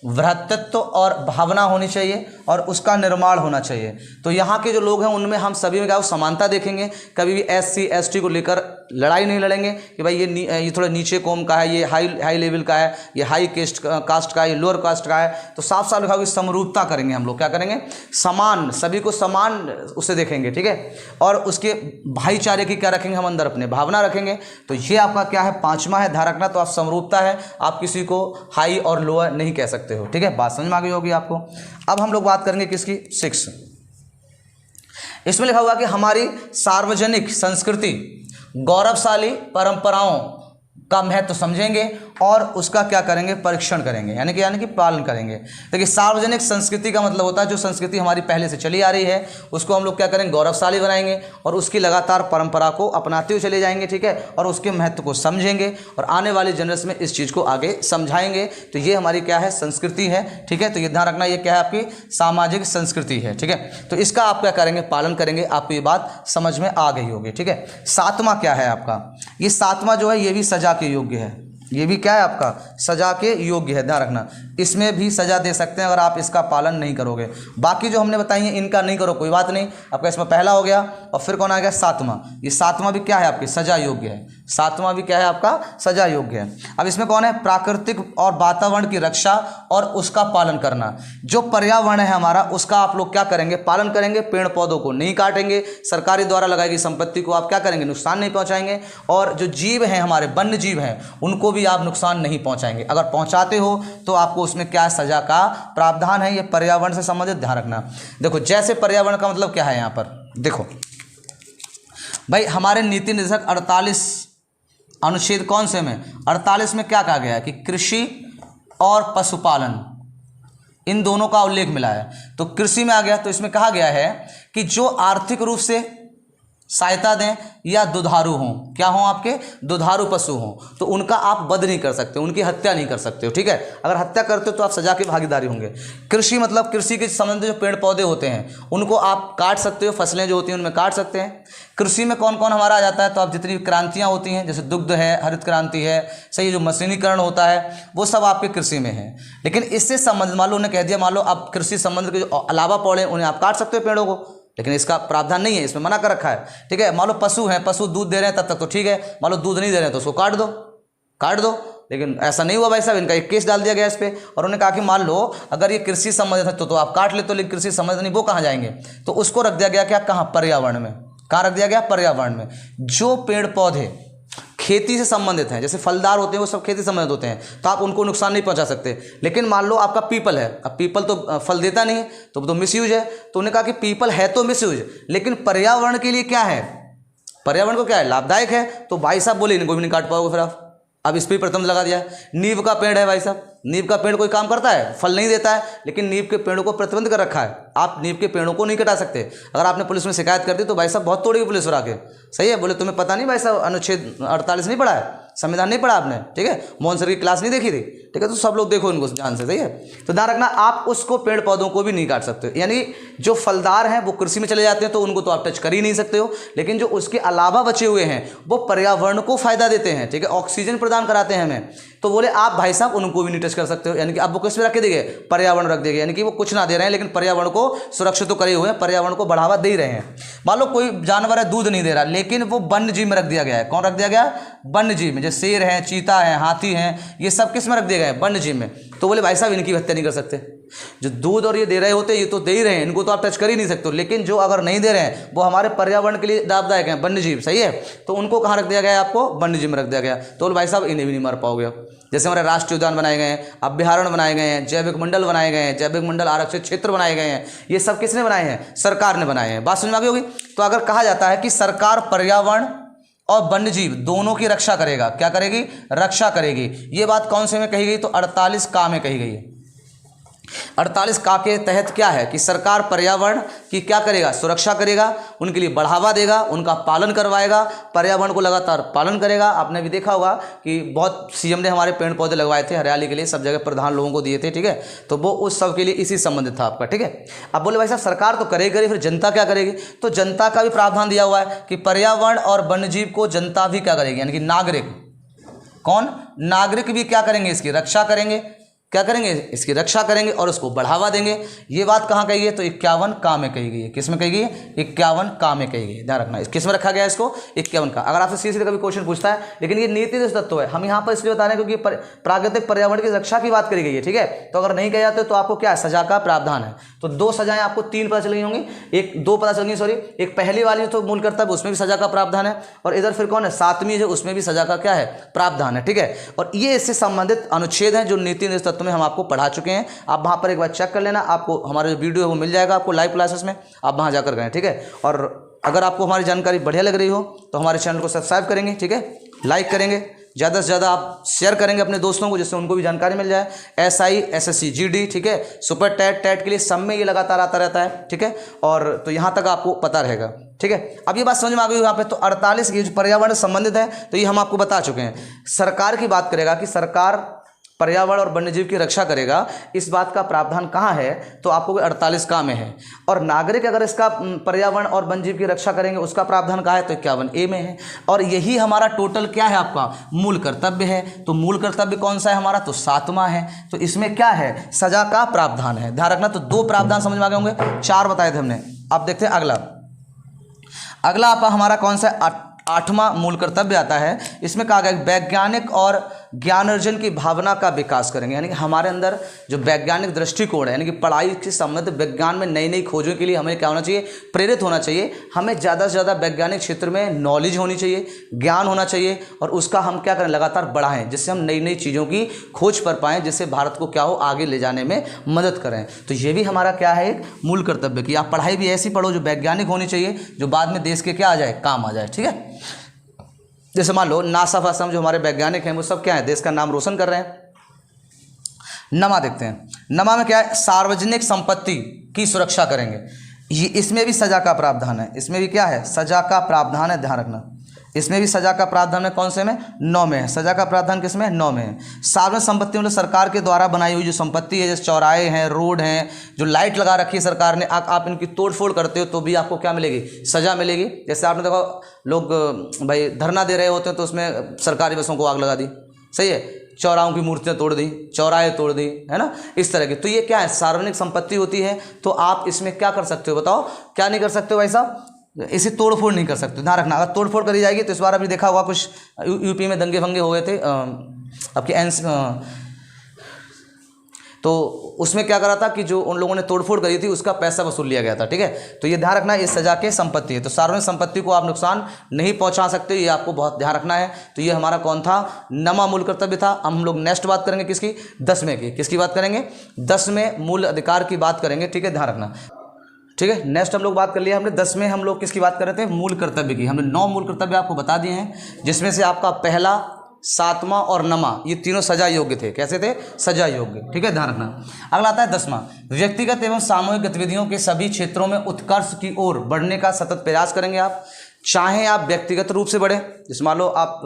भ्रातृत्व और भावना होनी चाहिए और उसका निर्माण होना चाहिए। तो यहाँ के जो लोग हैं उनमें हम सभी में क्या समानता देखेंगे। कभी भी SC ST को लेकर लड़ाई नहीं लड़ेंगे कि भाई ये थोड़ा नीचे कौम का है, ये हाई लेवल का है, ये हाई कास्ट का है, ये लोअर कास्ट का है। तो साफ साफ लिखा होगा समरूपता करेंगे। हम लोग क्या करेंगे, समान, सभी को समान उसे देखेंगे। ठीक है, और उसके भाईचारे की क्या रखेंगे, हम अंदर अपने भावना रखेंगे। तो ये आपका क्या है, पांचवा है, ध्यान रखना। तो आप समरूपता है, आप किसी को हाई और लोअर नहीं कह सकते हो। ठीक है, बात समझ में आ गई होगी आपको। अब हम लोग बात करेंगे किसकी, 6। इसमें लिखा हुआ कि हमारी सार्वजनिक संस्कृति, गौरवशाली परंपराओं का महत्व समझेंगे और उसका क्या करेंगे, परीक्षण करेंगे, यानी कि पालन करेंगे। देखिए, सार्वजनिक संस्कृति का मतलब होता है जो संस्कृति हमारी पहले से चली आ रही है उसको हम लोग क्या करेंगे, गौरवशाली बनाएंगे और उसकी लगातार परंपरा को अपनाते हुए चले जाएंगे। ठीक है, और उसके महत्व को समझेंगे और आने वाली जनरेशन में इस चीज़ को आगे समझाएंगे। तो ये हमारी क्या है, संस्कृति है। ठीक है, तो ये ध्यान रखना, ये क्या है, आपकी सामाजिक संस्कृति है। ठीक है, तो इसका आप क्या करेंगे, पालन करेंगे। आपको ये बात समझ में आ गई होगी। ठीक है, सातवां क्या है आपका, ये सातवां जो है ये भी सजा के योग्य है। ये भी क्या है आपका, सजा के योग्य है, ध्यान रखना। इसमें भी सजा दे सकते हैं अगर आप इसका पालन नहीं करोगे। बाकी जो हमने बताई है इनका नहीं करो कोई बात नहीं, आपका इसमें पहला हो गया। और फिर कौन आ गया, सातवां। ये सातवां भी क्या है, आपकी सजा योग्य है। सातवां भी क्या है, आपका सजा योग्य है। अब इसमें कौन है, प्राकृतिक और वातावरण की रक्षा और उसका पालन करना। जो पर्यावरण है हमारा उसका आप लोग क्या करेंगे, पालन करेंगे। पेड़ पौधों को नहीं काटेंगे, सरकारी द्वारा लगाई गई संपत्ति को आप क्या करेंगे, नुकसान नहीं पहुंचाएंगे। और जो जीव हैं हमारे, वन्य जीव हैं, उनको भी आप नुकसान नहीं पहुंचाएंगे। अगर पहुंचाते हो तो आपको उसमें क्या सजा का प्रावधान है। ये पर्यावरण से संबंधित, ध्यान रखना। देखो, जैसे पर्यावरण का मतलब क्या है, यहाँ पर देखो भाई, हमारे नीति निर्देशक 48 अनुच्छेद कौन से में, 48 में क्या कहा गया है कि कृषि और पशुपालन, इन दोनों का उल्लेख मिला है। तो कृषि में आ गया, तो इसमें कहा गया है कि जो आर्थिक रूप से सहायता दें या दुधारू हों, क्या हों, आपके दुधारू पशु हों, तो उनका आप वध नहीं कर सकते, उनकी हत्या नहीं कर सकते हो। ठीक है, अगर हत्या करते हो तो आप सजा की भागीदारी होंगे। कृषि मतलब कृषि के संबंधित जो पेड़ पौधे होते हैं उनको आप काट सकते हो, फसलें जो होती हैं उनमें काट सकते हैं। कृषि में कौन कौन हमारा आ जाता है, तो आप जितनी क्रांतियाँ होती हैं, जैसे दुग्ध है, हरित क्रांति है, सही, जो मशीनीकरण होता है वो सब आपके कृषि में है। लेकिन इससे संबंधित, मान लो उन्हें कह दिया, मान लो आप कृषि संबंध के जो अलावा पौधे उन्हें आप काट सकते हो पेड़ों को, लेकिन इसका प्रावधान नहीं है, इसमें मना कर रखा है। ठीक है, मान लो पशु हैं, पशु दूध दे रहे हैं तब तक तो ठीक है, मान लो दूध नहीं दे रहे हैं तो उसको काट दो। लेकिन ऐसा नहीं हुआ भाई साहब, इनका एक केस डाल दिया गया इस पर। और उन्होंने कहा कि मान लो अगर ये कृषि संबंधित है तो आप काट ले, तो लेकिन कृषि संबंधित नहीं, वो कहाँ जाएंगे, तो उसको रख दिया गया क्या, कहाँ, पर्यावरण में। कहाँ रख दिया गया, पर्यावरण में। जो पेड़ पौधे खेती से संबंधित हैं, जैसे फलदार होते हैं वो सब खेती से संबंधित होते हैं, तो आप उनको नुकसान नहीं पहुंचा सकते। लेकिन मान लो आपका पीपल है, अब पीपल तो फल देता नहीं है, तो मिसयूज है। तो उन्होंने कहा कि पीपल है तो मिसयूज, लेकिन पर्यावरण के लिए क्या है, पर्यावरण को क्या है, लाभदायक है। तो भाई साहब बोले इनको भी नहीं काट पाओगे फिर आप। अब इस पर प्रतिबंध लगा दिया है। नीम का पेड़ है भाई साहब, नीम का पेड़ कोई काम करता है, फल नहीं देता है, लेकिन नीम के पेड़ों को प्रतिबंध कर रखा है, आप नीम के पेड़ों को नहीं कटा सकते। अगर आपने पुलिस में शिकायत कर दी तो भाई साहब बहुत तोड़ेगी पुलिस और आके। सही है, बोले तुम्हें पता नहीं भाई साहब अनुच्छेद 48 नहीं पढ़ा है, संविधान नहीं पढ़ा आपने, ठीक है, मोहन सर की क्लास नहीं देखी थी, ठीक है, तो सब लोग देखो इनको ध्यान से। सही है, तो ध्यान रखना आप उसको पेड़ पौधों को भी नहीं काट सकते, यानी जो फलदार हैं वो कृषि में चले जाते हैं तो उनको तो आप टच कर ही नहीं सकते हो, लेकिन जो उसके अलावा बचे हुए हैं वो पर्यावरण को फायदा देते हैं, ठीक है, ऑक्सीजन प्रदान कराते हैं हमें, तो बोले आप भाई साहब उनको भी नहीं टच कर सकते हो। यानी कि आप वो किस में रख के देंगे, पर्यावरण रख देंगे, यानी कि वो कुछ ना दे रहे हैं लेकिन पर्यावरण को सुरक्षित तो करे हुए हैं, पर्यावरण को बढ़ावा दे रहे हैं। मान लो कोई जानवर है दूध नहीं दे रहा, लेकिन वो वन्य जीव में रख दिया गया है। कौन रख दिया गया, वन्य जीव में, जैसे शेर है, चीता है, हाथी है, ये सब किस में रख दिए गए, वन्य जीव में। तो बोले भाई साहब इनकी हत्या नहीं कर सकते, जो दूध और ये दे रहे होते ये तो दे ही रहे हैं, इनको तो आप टच कर ही नहीं सकते हो, लेकिन जो अगर नहीं दे रहे हैं वो हमारे पर्यावरण के लिए लाभदायक हैं, वन्य जीव। सही है, तो उनको कहाँ रख दिया गया है, आपको वन्य जीव में रख दिया गया। तो बोले भाई साहब इन्हें भी नहीं मार पाओगे आप। जैसे हमारे राष्ट्रीय उद्यान बनाए गए हैं, अभ्यारण्य बनाए गए हैं, जैविक मंडल बनाए गए हैं, जैविक मंडल आरक्षित क्षेत्र बनाए गए हैं, ये सब किसने बनाए हैं, सरकार ने बनाए हैं। बात समझ में आ गई होगी। तो अगर कहा जाता है कि सरकार पर्यावरण और वन्य जीव दोनों की रक्षा करेगा, क्या करेगी, रक्षा करेगी, ये बात कौन से में कही गई, तो 48 का में कही गई है। 48 का के तहत क्या है कि सरकार पर्यावरण की क्या करेगा, सुरक्षा करेगा, उनके लिए बढ़ावा देगा, उनका पालन करवाएगा, पर्यावरण को लगातार पालन करेगा। आपने भी देखा होगा कि बहुत सीएम ने हमारे पेड़ पौधे लगवाए थे हरियाली के लिए, सब जगह प्रधान लोगों को दिए थे, ठीक है, तो वो उस सब के लिए इसी संबंधित था आपका, ठीक है। अब बोले भाई साहब सरकार तो करेगी, फिर जनता क्या करेगी, तो जनता का भी प्रावधान दिया हुआ है कि पर्यावरण और वन्यजीव को जनता भी क्या करेगी, यानी कि नागरिक, कौन, नागरिक भी क्या करेंगे, इसकी रक्षा करेंगे, क्या करेंगे, इसकी रक्षा करेंगे और उसको बढ़ावा देंगे। ये बात कहाँ कही है, तो 51 का में कही गई है। किस में कही गई है, 51 का में कही गई है, ध्यान रखना। किस में रखा गया है इसको, 51 का। अगर आपसे सीधे सीधे कभी क्वेश्चन पूछता है, लेकिन ये नीति तत्व है, हम यहाँ पर इसलिए बता रहे हैं क्योंकि प्राकृतिक पर्यावरण की रक्षा की बात करी गई है, ठीक है। तो अगर नहीं कहे जाते तो आपको क्या है, सजा का प्रावधान है। तो 2 सजाएं आपको 3 पता चल गई होंगी, 2 पता चल गई, सॉरी, एक पहली वाली तो मूल कर्तव्य, उसमें भी सजा का प्रावधान है, और इधर फिर कौन है, 7वीं है, उसमें भी सजा का क्या है, प्रावधान है, ठीक है। और ये इससे संबंधित अनुच्छेद हैं जो नीति तत्व में हम आपको पढ़ा चुके हैं। आप वहां पर एक बार चेक कर लेना, आपको हमारा जो वीडियो है वो मिल जाएगा आपको लाइव क्लासेस में, आप वहां जाकर करें, ठीक है। और अगर आपको हमारी जानकारी बढ़िया लग रही हो तो हमारे चैनल को सब्सक्राइब करेंगे, ठीक है, लाइक करेंगे, ज़्यादा से ज़्यादा आप शेयर करेंगे अपने दोस्तों को, जिससे उनको भी जानकारी मिल जाए। SI SSC GD, ठीक है, सुपर टेट के लिए सब में ये लगातार आता रहता है, ठीक है, और तो यहाँ तक आपको पता रहेगा, ठीक है। अब ये बात समझ में आ गई यहाँ पे। तो 48 ये जो पर्यावरण से संबंधित है तो ये हम आपको बता चुके हैं। सरकार की बात करेगा कि सरकार पर्यावरण और वन्यजीव की रक्षा करेगा, इस बात का प्रावधान कहाँ है, तो आपको 48 का में है। और नागरिक अगर इसका पर्यावरण और वन्यजीव की रक्षा करेंगे उसका प्रावधान कहाँ है, तो 51 A में है। और यही हमारा टोटल क्या है, आपका मूल कर्तव्य है। तो मूल कर्तव्य कौन सा है हमारा, तो 7वां है। तो इसमें क्या है, सजा का प्रावधान है, ध्यान रखना। तो 2 प्रावधान समझ में आ गए होंगे, 4 बताए थे हमने। अब देखते हैं अगला आपका हमारा कौन सा 8वां मूल कर्तव्य आता है। इसमें कहा गया वैज्ञानिक और ज्ञान अर्जन की भावना का विकास करेंगे, यानी कि हमारे अंदर जो वैज्ञानिक दृष्टिकोण है, यानी कि पढ़ाई के संबंधित विज्ञान में नई नई खोजों के लिए हमें क्या होना चाहिए, प्रेरित होना चाहिए। हमें ज़्यादा से ज़्यादा वैज्ञानिक क्षेत्र में नॉलेज होनी चाहिए, ज्ञान होना चाहिए, और उसका हम क्या करें, लगातार बढ़ाएं, जिससे हम नई नई चीज़ों की खोज कर पाएँ, जिससे भारत को क्या हो, आगे ले जाने में मदद करें। तो ये भी हमारा क्या है, एक मूल कर्तव्य कि आप पढ़ाई भी ऐसी पढ़ो जो वैज्ञानिक होनी चाहिए, जो बाद में देश के क्या आ जाए, काम आ जाए, ठीक है। जैसे मान लो नासा फासा जो हमारे वैज्ञानिक हैं वो सब क्या है, देश का नाम रोशन कर रहे हैं। नमा देखते हैं, नमा में क्या है, सार्वजनिक संपत्ति की सुरक्षा करेंगे। ये इसमें भी सजा का प्रावधान है, इसमें भी क्या है, सजा का प्रावधान है, ध्यान रखना। इसमें भी सजा का प्रावधान है, कौन से में, 9 में है। सजा का प्रावधान किसमें, 9 में है। सार्वजनिक संपत्ति मतलब सरकार के द्वारा बनाई हुई जो संपत्ति है, जैसे चौराहे हैं, रोड हैं, जो लाइट लगा रखी है सरकार ने, आप इनकी तोड़फोड़ करते हो तो भी आपको क्या मिलेगी, सजा मिलेगी। जैसे आपने देखा लोग भाई धरना दे रहे होते हैं तो उसमें सरकारी बसों को आग लगा दी, सही है, चौराहों की मूर्तियाँ तोड़ दी, चौराहे तोड़ दी, है ना, इस तरह की। तो ये क्या है, सार्वजनिक संपत्ति होती है। तो आप इसमें क्या कर सकते हो, बताओ क्या नहीं कर सकते हो भाई साहब, इसे तोड़फोड़ नहीं कर सकते, ध्यान रखना। अगर तोड़फोड़ करी जाएगी तो इस बार अभी देखा होगा कुछ यूपी में दंगे भंगे हो गए थे, आपके तो उसमें क्या करा था कि जो उन लोगों ने तोड़फोड़ करी थी उसका पैसा वसूल लिया गया था। ठीक है, तो ये ध्यान रखना, ये सजा के संपत्ति है। तो सार्वजनिक संपत्ति को आप नुकसान नहीं पहुंचा सकते, ये आपको बहुत ध्यान रखना है। तो ये हमारा कौन था, नवा मूल कर्तव्य था। अब हम लोग नेक्स्ट बात करेंगे किसकी, 10वें की। किसकी बात करेंगे, 10वें मूल अधिकार की बात करेंगे। ठीक है, ध्यान रखना। ठीक है, नेक्स्ट हम लोग बात कर लिया हमने 10वें, हम लोग किसकी बात कर रहे थे, मूल कर्तव्य की। हमने 9 मूल कर्तव्य आपको बता दिए हैं, जिसमें से आपका पहला, 7वां और 9वां ये तीनों सजा योग्य थे। कैसे थे, सजा योग्य। ठीक है, ध्यान रखना। अगला आता है 10वां, व्यक्तिगत एवं सामूहिक गतिविधियों के सभी क्षेत्रों में उत्कर्ष की ओर बढ़ने का सतत प्रयास करेंगे आप। चाहे आप व्यक्तिगत रूप से बढ़ें, जैसे मान लो आप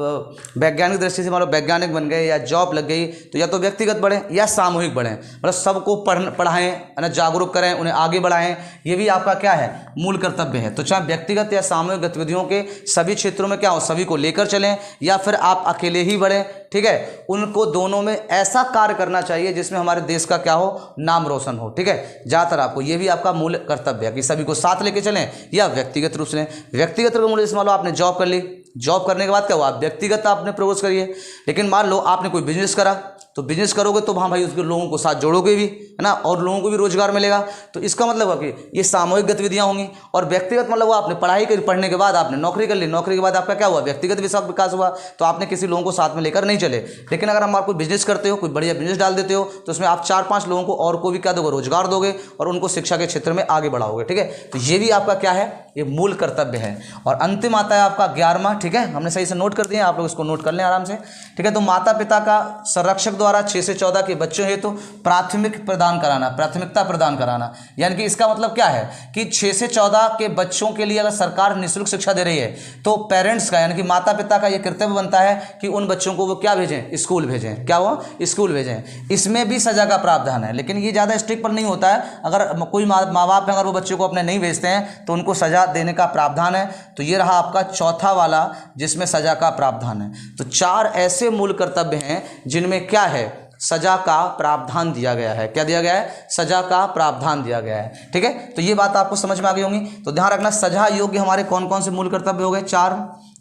वैज्ञानिक दृष्टि से मान लो वैज्ञानिक बन गए या जॉब लग गई, तो या तो व्यक्तिगत बढ़ें या सामूहिक बढ़ें, मतलब सबको पढ़ाएं, है ना, जागरूक करें, उन्हें आगे बढ़ाएं। ये भी आपका क्या है, मूल कर्तव्य है। तो चाहे व्यक्तिगत या सामूहिक गतिविधियों के सभी क्षेत्रों में क्या हो, सभी को लेकर चलें या फिर आप अकेले ही बढ़ें। ठीक है, उनको दोनों में ऐसा कार्य करना चाहिए जिसमें हमारे देश का क्या हो, नाम रोशन हो। ठीक है, ज़्यादातर आपको ये भी आपका मूल कर्तव्य है कि सभी को साथ लेके चलें या व्यक्तिगत रूप से लें। व्यक्तिगत रूप से मान लो आपने जॉब कर ली, जॉब करने के बाद क्या हुआ, आप व्यक्तिगत आपने प्रोग्रेस करिए। लेकिन मान लो आपने कोई बिजनेस करा, तो बिजनेस करोगे तो वहाँ भाई उसके लोगों को साथ जोड़ोगे भी, है ना, और लोगों को भी रोजगार मिलेगा। तो इसका मतलब है कि ये सामूहिक गतिविधियाँ होंगी। और व्यक्तिगत मतलब वो आपने पढ़ाई करी, पढ़ने के बाद आपने नौकरी कर ली, नौकरी के बाद आपका क्या हुआ, व्यक्तिगत विकास हुआ, तो आपने किसी लोगों को साथ में लेकर नहीं चले। लेकिन अगर हम कोई बिजनेस करते हो, कोई बढ़िया बिजनेस डाल देते हो, तो उसमें आप 4-5 लोगों को और को भी क्या दोगे, रोजगार दोगे और उनको शिक्षा के क्षेत्र में आगे बढ़ाओगे। ठीक है, तो ये भी आपका क्या है, ये मूल कर्तव्य है। और अंतिम आता है आपका 11वां। ठीक है, हमने सही से नोट कर दिया, आप लोग इसको नोट कर लें आराम से। ठीक है, तो माता पिता का संरक्षक द्वारा 6 से 14 के बच्चों हेतु प्राथमिकता प्रदान कराना। यानी कि इसका मतलब क्या है कि 6 से 14 के बच्चों के लिए अगर सरकार निःशुल्क शिक्षा दे रही है, तो पेरेंट्स का यानी कि माता पिता का यह कर्तव्य बनता है कि उन बच्चों को वो क्या भेजें, स्कूल भेजें। क्या हुआ, स्कूल भेजें। इसमें भी सजा का प्रावधान है, लेकिन ये ज़्यादा स्ट्रिक्ट पर नहीं होता है। अगर कोई माँ बाप अगर वो बच्चों को अपने नहीं भेजते हैं तो उनको सजा देने का प्रावधान है। तो ये रहा आपका चौथा वाला जिसमें सजा का प्रावधान है। तो 4 ऐसे मूल कर्तव्य हैं जिनमें क्या है, सजा का प्रावधान दिया गया है। क्या दिया गया है, सजा का प्रावधान दिया गया है। ठीक है, तो ये बात आपको समझ में आ गई होंगी। तो ध्यान रखना, सजा योग्य हमारे कौन कौन से मूल कर्तव्य हो गए, 4।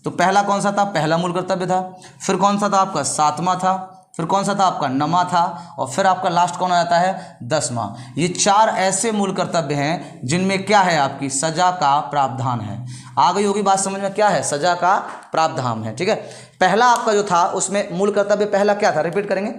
तो पहला कौन सा था, पहला मूल कर्तव्य था। फिर कौन सा था आपका 7वां था। फिर कौन सा था आपका 9वां था। और फिर आपका लास्ट कौन आ जाता है, 10वां। ये 4 ऐसे मूल कर्तव्य हैं जिनमें क्या है, आपकी सजा का प्रावधान है। आ गई होगी बात समझ में, क्या है, सजा का प्रावधान है। ठीक है, पहला आपका जो था उसमें मूल कर्तव्य पहला क्या था, रिपीट करेंगे।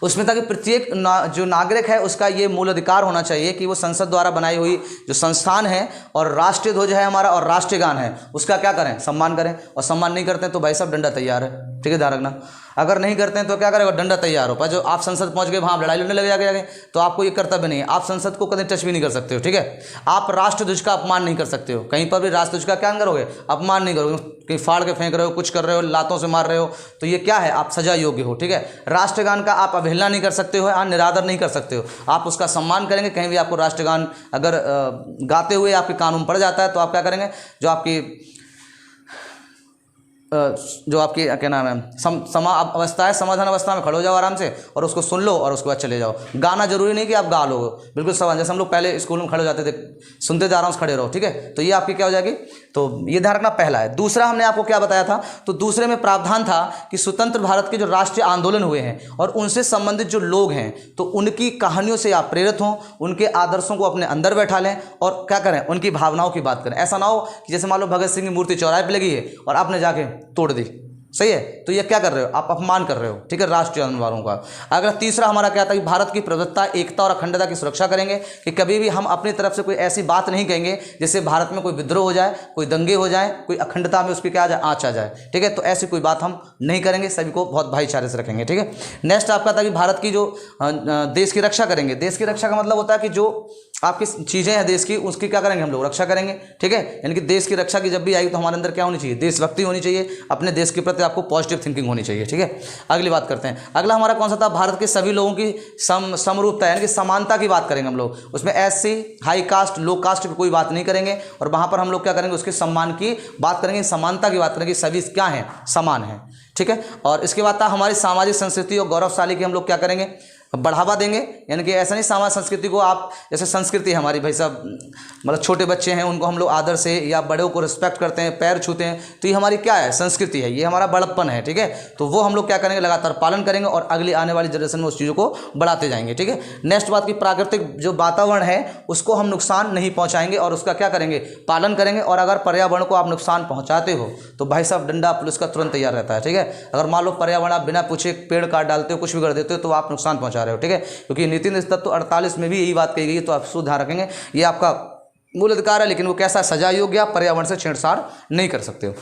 उसमें था कि प्रत्येक जो नागरिक है उसका ये मूल अधिकार होना चाहिए कि वो संसद द्वारा बनाई हुई जो संस्थान है और राष्ट्रीय ध्वज है हमारा और राष्ट्रीय गान है उसका क्या करें, सम्मान करें। और सम्मान नहीं करते हैं तो भाई साहब डंडा तैयार है। ठीक है, ध्यान रखना। अगर नहीं करते हैं तो क्या करेगा, डंडा तैयार हो। पर जो आप संसद पहुंच गए वहाँ लड़ाई लड़ने लगे जाके तो आपको ये कर्तव्य नहीं है, आप संसद को कभी टच भी नहीं कर सकते हो। ठीक है, आप राष्ट्रध्वज का अपमान नहीं कर सकते हो, कहीं पर भी राष्ट्रध्वज का क्या करोगे, अपमान नहीं करोगे। कहीं फाड़ के फेंक रहे हो, कुछ कर रहे हो, लातों से मार रहे हो, तो ये क्या है, आप सजा योग्य हो। ठीक है, राष्ट्रगान का आप अवहेलना नहीं कर सकते हो, निरादर नहीं कर सकते हो, आप उसका सम्मान करेंगे। कहीं भी आपको राष्ट्रगान अगर गाते हुए आपके कानून पड़ जाता है तो आप क्या करेंगे, जो आपकी क्या नाम है अवस्था है, समाधान अवस्था में खड़े हो जाओ आराम से और उसको सुन लो और उसके बाद चले जाओ। गाना जरूरी नहीं कि आप गा लो, बिल्कुल समाधान, जैसे हम लोग पहले स्कूल में खड़े हो जाते थे, सुनते जा रहा हूँ खड़े रहो। ठीक है, तो ये आपकी क्या हो जाएगी, तो ये ध्यान रखना पहला है। दूसरा हमने आपको क्या बताया था, तो दूसरे में प्रावधान था कि स्वतंत्र भारत के जो राष्ट्रीय आंदोलन हुए हैं और उनसे संबंधित जो लोग हैं तो उनकी कहानियों से आप प्रेरित हों, उनके आदर्शों को अपने अंदर बैठा लें और क्या करें, उनकी भावनाओं की बात करें। ऐसा ना हो कि जैसे मान लो भगत सिंह की मूर्ति चौराहे पर लगी है और आपने जाके तोड़ दी, सही है, तो ये क्या कर रहे हो, आप अपमान कर रहे हो। ठीक है, राष्ट्रीय आंदोलनों का। अगर तीसरा हमारा क्या था कि भारत की प्रभुत्ता, एकता और अखंडता की सुरक्षा करेंगे, कि कभी भी हम अपनी तरफ से कोई ऐसी बात नहीं कहेंगे जिससे भारत में कोई विद्रोह हो जाए, कोई दंगे हो जाए, कोई अखंडता में उसकी क्या आ जाए, आँच आ जाए। ठीक है, तो ऐसी कोई बात हम नहीं करेंगे, सभी को बहुत भाईचारे से रखेंगे। ठीक है, नेक्स्ट आपका था कि भारत की जो देश की रक्षा करेंगे। देश की रक्षा का मतलब होता है कि जो आपकी चीज़ें हैं देश की, उसकी क्या करेंगे, हम लोग रक्षा करेंगे। ठीक है, यानी कि देश की रक्षा की जब भी आएगी तो हमारे अंदर क्या होनी चाहिए, देशभक्ति होनी चाहिए, अपने देश के प्रति आपको पॉजिटिव थिंकिंग होनी चाहिए। ठीक है, अगली बात करते हैं। अगला हमारा कौन सा था, भारत के सभी लोगों की समरूपता यानी कि समानता की बात करेंगे हम लोग। उसमें एससी, हाई कास्ट, लो कास्ट की कोई बात नहीं करेंगे और वहाँ पर हम लोग क्या करेंगे, उसके सम्मान की बात करेंगे, समानता की बात करेंगे, सभी क्या हैं, समान हैं। ठीक है, और इसके बाद था हमारी सामाजिक संस्कृति और गौरवशाली की हम लोग क्या करेंगे, बढ़ावा देंगे। यानी कि ऐसा नहीं समाज संस्कृति को आप, जैसे संस्कृति हमारी भाई साहब, मतलब छोटे बच्चे हैं उनको हम लोग आदर से या बड़ों को रिस्पेक्ट करते हैं, पैर छूते हैं, तो ये हमारी क्या है, संस्कृति है, ये हमारा बड़प्पन है। ठीक है, तो वो हम लोग क्या करेंगे, लगातार पालन करेंगे और अगली आने वाली जनरेशन में उस चीज़ों को बढ़ाते जाएंगे। ठीक है, नेक्स्ट बात की प्राकृतिक जो वातावरण है उसको हम नुकसान नहीं पहुँचाएंगे और उसका क्या करेंगे, पालन करेंगे। और अगर पर्यावरण को आप नुकसान पहुँचाते हो तो भाई साहब डंडा पुलिस का तुरंत तैयार रहता है। ठीक है, अगर मान लो पर्यावरण आप बिना पूछे पेड़ काट डालते हो, कुछ भी कर देते हो, तो आप नुकसान पहुँचा रहे हो। ठीक है, क्योंकि नीति तत्व 48 में भी यही बात कही गई है, तो आप उसको ध्यान रखेंगे। ये आपका मूल अधिकार है, लेकिन वो कैसा, सजा योग्य, आप पर्यावरण से छेड़छाड़ नहीं कर सकते हो।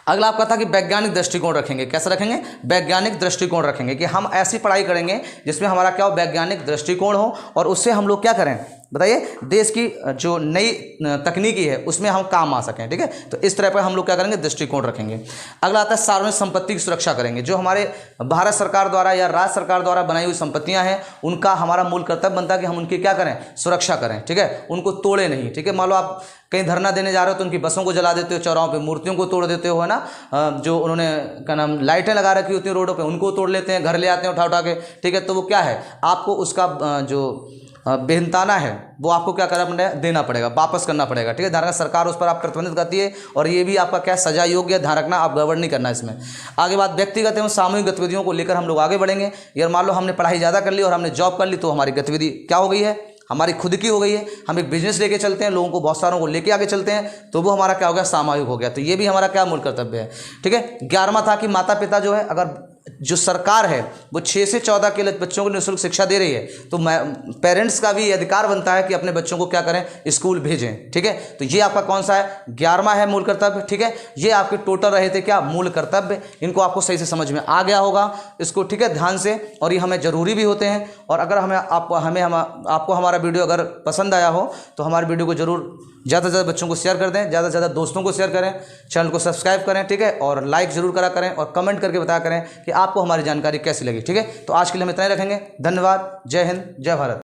अगला आपका था कि वैज्ञानिक दृष्टिकोण रखेंगे। कैसे रखेंगे, वैज्ञानिक दृष्टिकोण रखेंगे कि हम ऐसी पढ़ाई करेंगे जिसमें हमारा क्या हो, वैज्ञानिक दृष्टिकोण हो, और उससे हम लोग क्या करें, बताइए, देश की जो नई तकनीकी है उसमें हम काम आ सकें। ठीक है, तो इस तरह पर हम लोग क्या करेंगे, दृष्टिकोण रखेंगे। अगला आता है सार्वजनिक संपत्ति की सुरक्षा करेंगे। जो हमारे भारत सरकार द्वारा या राज्य सरकार द्वारा बनाई हुई संपत्तियां हैं उनका हमारा मूल कर्तव्य बनता है कि हम उनकी क्या करें, सुरक्षा करें। ठीक है, उनको तोड़े नहीं। ठीक है, मान लो आप कहीं धरना देने जा रहे हो तो उनकी बसों को जला देते हो, चौराहों पे मूर्तियों को तोड़ देते हो, है ना, जो उन्होंने क्या नाम लाइटें लगा रखी होती हैं रोडों पे उनको तोड़ लेते हैं, घर ले आते हैं उठा के। ठीक है, तो वो क्या है, आपको उसका जो बेहनताना है वो आपको क्या करना देना पड़ेगा, वापस करना पड़ेगा। ठीक है, ध्यान रखना, सरकार उस पर आप प्रतिबंधित करती है और ये भी आपका क्या, सजा योग्य, ध्यान रखना, आप गड़बड़ नहीं करना इसमें। आगे बात व्यक्तिगत एवं सामूहिक गतिविधियों को लेकर हम लोग आगे बढ़ेंगे। यार मान लो हमने पढ़ाई ज़्यादा कर ली और हमने जॉब कर ली, तो हमारी गतिविधि क्या हो गई है, हमारी खुद की हो गई है। हम एक बिजनेस लेके चलते हैं, लोगों को, बहुत सारों को लेके आगे चलते हैं, तो वो हमारा क्या हो गया, सामूहिक हो गया। तो ये भी हमारा क्या मूल कर्तव्य है। ठीक है, 11वां था कि माता पिता जो है, अगर जो सरकार है वो 6 से 14 के बच्चों को निःशुल्क शिक्षा दे रही है, तो पेरेंट्स का भी अधिकार बनता है कि अपने बच्चों को क्या करें, स्कूल भेजें। ठीक है, तो ये आपका कौन सा है, 11वां है मूल कर्तव्य। ठीक है, ये आपके टोटल रहे थे क्या, मूल कर्तव्य। इनको आपको सही से समझ में आ गया होगा इसको, ठीक है, ध्यान से, और ये हमें ज़रूरी भी होते हैं। और अगर आपको हमारा वीडियो अगर पसंद आया हो तो हमारे वीडियो को जरूर ज़्यादा से ज़्यादा बच्चों को शेयर कर दें, ज़्यादा से ज़्यादा दोस्तों को शेयर करें, चैनल को सब्सक्राइब करें। ठीक है, और लाइक जरूर करा करें और कमेंट करके बताया करें कि आपको हमारी जानकारी कैसी लगी। ठीक है, तो आज के लिए हम इतना ही रखेंगे। धन्यवाद, जय हिंद, जय भारत।